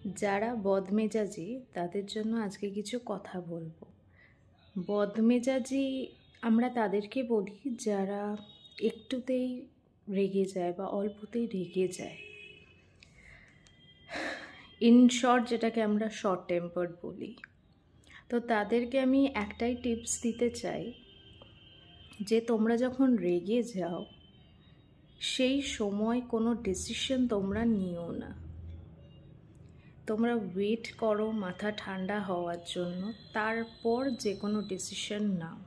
যারা বদমেজাজি তাদের জন্য আজকে কিছু কথা বলবো। বদমেজাজি আমরা তাদেরকে বলি যারা একটুতেই রেগে যায় বা অল্পতেই রেগে যায়। ইন শর্ট যেটাকে আমরা শর্ট টেম্পার্ড বলি। তো তাদেরকে আমি একটাই টিপস দিতে চাই যে তোমরা যখন রেগে যাও সেই সময় কোনো ডিসিশন তোমরা নিও না। তোমরা ওয়েট করো মাথা ঠান্ডা হওয়ার জন্য, তারপর যে কোনো ডিসিশন নাও।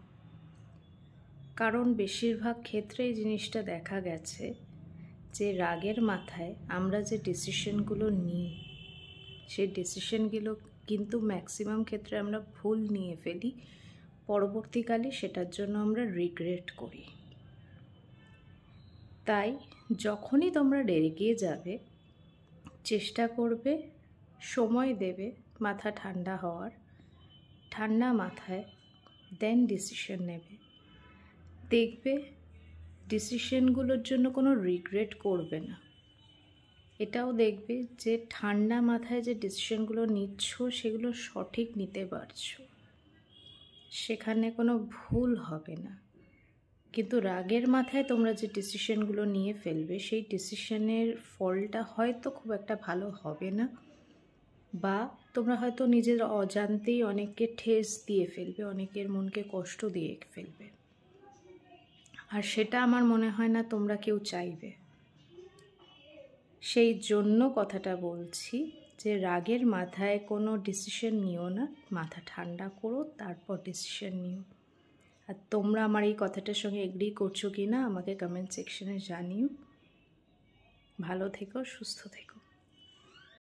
কারণ বেশিরভাগ ক্ষেত্রে এই জিনিসটা দেখা গেছে যে রাগের মাথায় আমরা যে ডিসিশনগুলো নিই সেই ডিসিশনগুলো কিন্তু ম্যাক্সিমাম ক্ষেত্রে আমরা ভুল নিয়ে ফেলি, পরবর্তীকালে সেটার জন্য আমরা রিগ্রেট করি। তাই যখনই তোমরা রেগে যাবে চেষ্টা করবে, সময় দেবে মাথা ঠান্ডা হওয়ার, ঠান্ডা মাথায় দেন ডিসিশন নেবে। দেখবে ডিসিশনগুলোর জন্য কোনো রিগ্রেট করবে না। এটাও দেখবে যে ঠান্ডা মাথায় যে ডিসিশনগুলো নিচ্ছ সেগুলো সঠিক নিতে পারছো, সেখানে কোনো ভুল হবে না। কিন্তু রাগের মাথায় তোমরা যে ডিসিশনগুলো নিয়ে ফেলবে সেই ডিসিশনের ফলটা হয়তো খুব একটা ভালো হবে না, বা তোমরা হয়তো নিজের অজান্তেই অনেককে ঠেস দিয়ে ফেলবে, অনেকের মনকে কষ্ট দিয়ে ফেলবে। আর সেটা আমার মনে হয় না তোমরা কেউ চাইবে। সেই জন্য কথাটা বলছি যে রাগের মাথায় কোনো ডিসিশন নিও না, মাথা ঠান্ডা করো তারপর ডিসিশন নিও। আর তোমরা আমার এই কথাটার সঙ্গে এগ্রি করছো কি না আমাকে কমেন্ট সেকশনে জানিও। ভালো থেকো, সুস্থ থেকো।